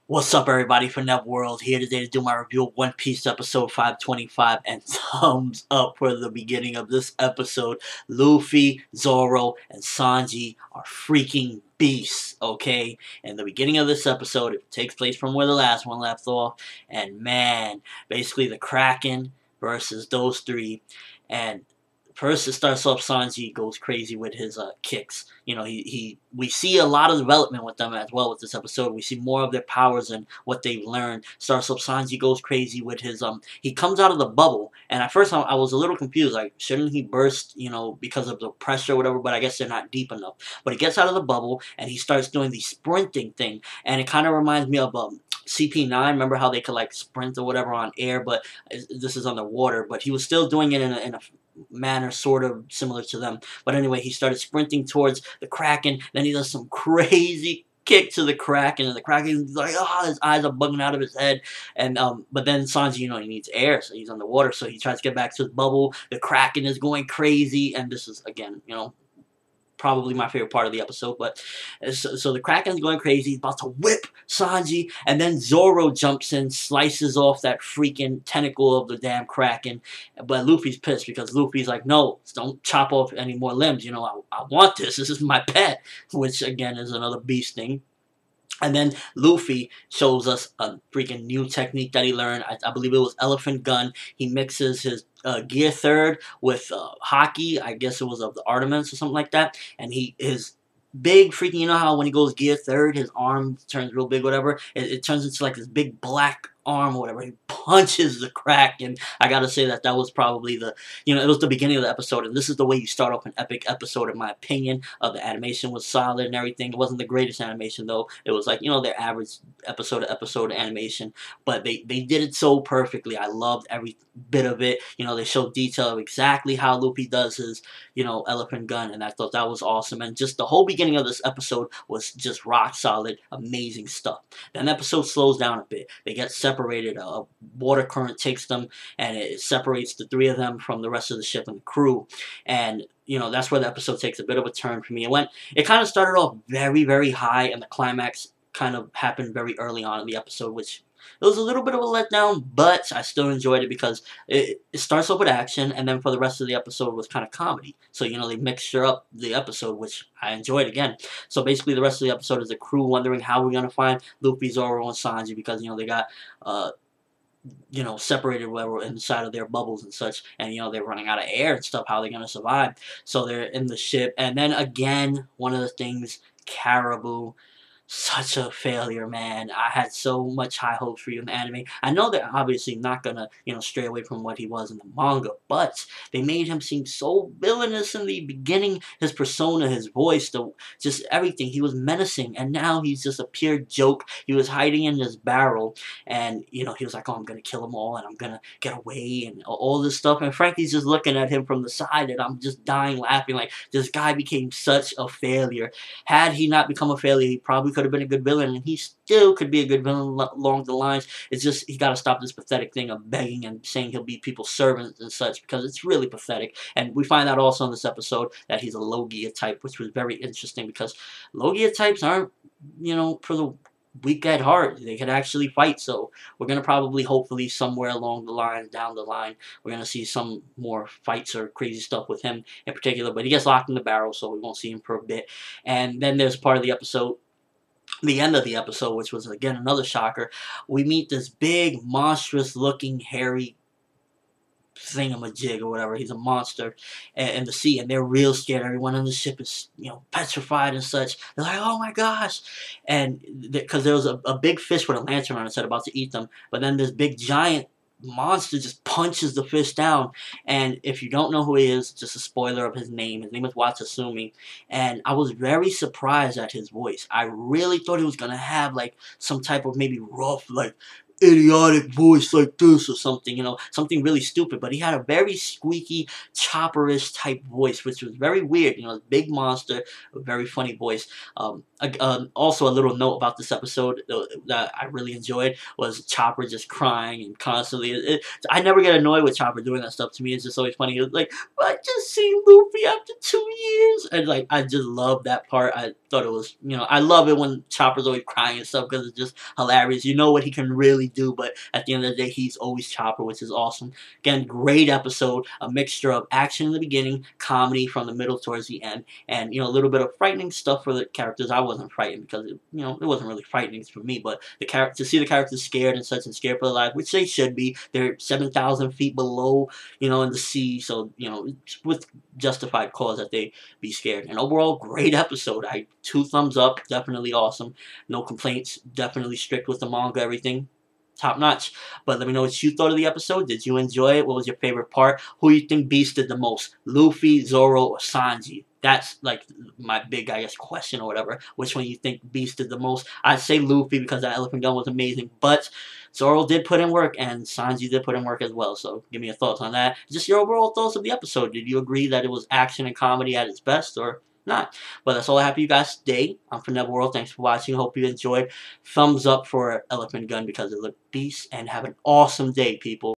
What's up, everybody? ForneverWorld here today to do my review of One Piece episode 525, and thumbs up for the beginning of this episode. Luffy, Zoro, and Sanji are freaking beasts, okay? In the beginning of this episode, it takes place from where the last one left off, and man, basically the Kraken versus those three, and first, it starts off. Sanji goes crazy with his kicks. You know, we see a lot of development with them as well with this episode. We see more of their powers and what they've learned. Starts off. Sanji goes crazy with his He comes out of the bubble, and at first I was a little confused. Like, shouldn't he burst? You know, because of the pressure or whatever. But I guess they're not deep enough. But he gets out of the bubble and he starts doing the sprinting thing, and it kind of reminds me of CP9. Remember how they could like sprint or whatever on air, but this is on the water. But he was still doing it in a manner sort of similar to them. But anyway, he started sprinting towards the Kraken. Then he does some crazy kick to the Kraken, and the Kraken's like, oh, his eyes are bugging out of his head. And but then Sanji, you know, he needs air, so he's underwater. So he tries to get back to his bubble. The Kraken is going crazy, and this is again, you know, probably my favorite part of the episode. But so the Kraken's going crazy. He's about to whip Sanji, and then Zoro jumps in, slices off that freaking tentacle of the damn Kraken. But Luffy's pissed because Luffy's like, no, don't chop off any more limbs. You know, I want this. This is my pet, which again is another beast thing. And then Luffy shows us a freaking new technique that he learned. I believe it was Elephant Gun. He mixes his Gear Third with hockey. I guess it was of the Armaments or something like that. And his big freaking, you know how when he goes Gear Third, his arm turns real big, whatever. It turns into like this big black arm or whatever. He punches the Kraken. I gotta say that was probably the, you know, it was the beginning of the episode, and this is the way you start off an epic episode, in my opinion. The animation was solid and everything. It wasn't the greatest animation though. It was like, you know, their average episode to episode animation, but they did it so perfectly. I loved every bit of it. You know, they showed detail of exactly how Luffy does his, you know, Elephant Gun, and I thought that was awesome. And just the whole beginning of this episode was just rock solid, amazing stuff. Then the episode slows down a bit. They get separated. A water current takes them, and it separates the three of them from the rest of the ship and the crew. And you know, that's where the episode takes a bit of a turn for me. It kind of started off very, very high, and the climax kind of happened very early on in the episode, which it was a little bit of a letdown, but I still enjoyed it because it starts off with action, and then for the rest of the episode was kind of comedy. So, you know, they mixture up the episode, which I enjoyed again. So basically the rest of the episode is the crew wondering how we're going to find Luffy, Zoro, and Sanji, because, you know, they got, you know, separated whatever inside of their bubbles and such, and, you know, they're running out of air and stuff. How are they going to survive? So they're in the ship, and then again, one of the things, Caribou. Such a failure, man. I had so much high hopes for you in the anime. I know they're obviously not gonna, you know, stray away from what he was in the manga, but they made him seem so villainous in the beginning. His persona, his voice, just everything. He was menacing, and now he's just a pure joke. He was hiding in this barrel, and, you know, he was like, oh, I'm gonna kill them all, and I'm gonna get away, and all this stuff. And Frankie's just looking at him from the side, and I'm just dying laughing. Like, this guy became such a failure. Had he not become a failure, he probably could have been a good villain, and he still could be a good villain along the lines. It's just, he got to stop this pathetic thing of begging and saying he'll be people's servants and such, because it's really pathetic. And we find out also in this episode that he's a Logia type, which was very interesting, because Logia types aren't, you know, for the weak at heart. They can actually fight. So we're going to probably, hopefully, somewhere along the line, down the line, we're going to see some more fights or crazy stuff with him in particular. But he gets locked in the barrel, so we won't see him for a bit. And then there's part of the episode, the end of the episode, which was again another shocker. We meet this big, monstrous looking, hairy thingamajig or whatever. He's a monster in the sea, and they're real scared. Everyone on the ship is, you know, petrified and such. They're like, oh my gosh. And because there was a big fish with a lantern on its head about to eat them, but then this big giant monster just punches the fish down. And if you don't know who he is, just a spoiler of his name is Watasumi. And I was very surprised at his voice. I really thought he was gonna have like some type of maybe rough, like idiotic voice like this or something, something really stupid. But he had a very squeaky, chopperish type voice, which was very weird. Big monster, a very funny voice. Also, a little note about this episode that I really enjoyed was Chopper just crying and constantly. I never get annoyed with Chopper doing that stuff. To me, it's just always funny. It was like, I just seen Luffy after 2 years, and like I just love that part. I thought it was, I love it when Chopper's always crying and stuff because it's just hilarious. You know what he can really do, but at the end of the day, he's always Chopper, which is awesome. Again, great episode. A mixture of action in the beginning, comedy from the middle towards the end, and a little bit of frightening stuff for the characters. I wasn't frightened because it wasn't really frightening for me, but to see the characters scared and such and scared for their life, which they should be. They're 7,000 feet below, in the sea, so it's with justified cause that they be scared. And overall, great episode. 2 thumbs up, definitely awesome. No complaints, definitely strict with the manga, everything top notch. But let me know what you thought of the episode. Did you enjoy it? What was your favorite part? Who you think beasted the most? Luffy, Zoro, or Sanji? That's like my big, I guess, question or whatever. Which one you think beasted the most? I'd say Luffy because that elephant gun was amazing. But Zoro did put in work and Sanji did put in work as well. So give me your thoughts on that. Just your overall thoughts of the episode. Did you agree that it was action and comedy at its best or not? But that's all I have for you guys today. I'm ForneverWorld. Thanks for watching. Hope you enjoyed. Thumbs up for Elephant Gun because it looked beast. And have an awesome day, people.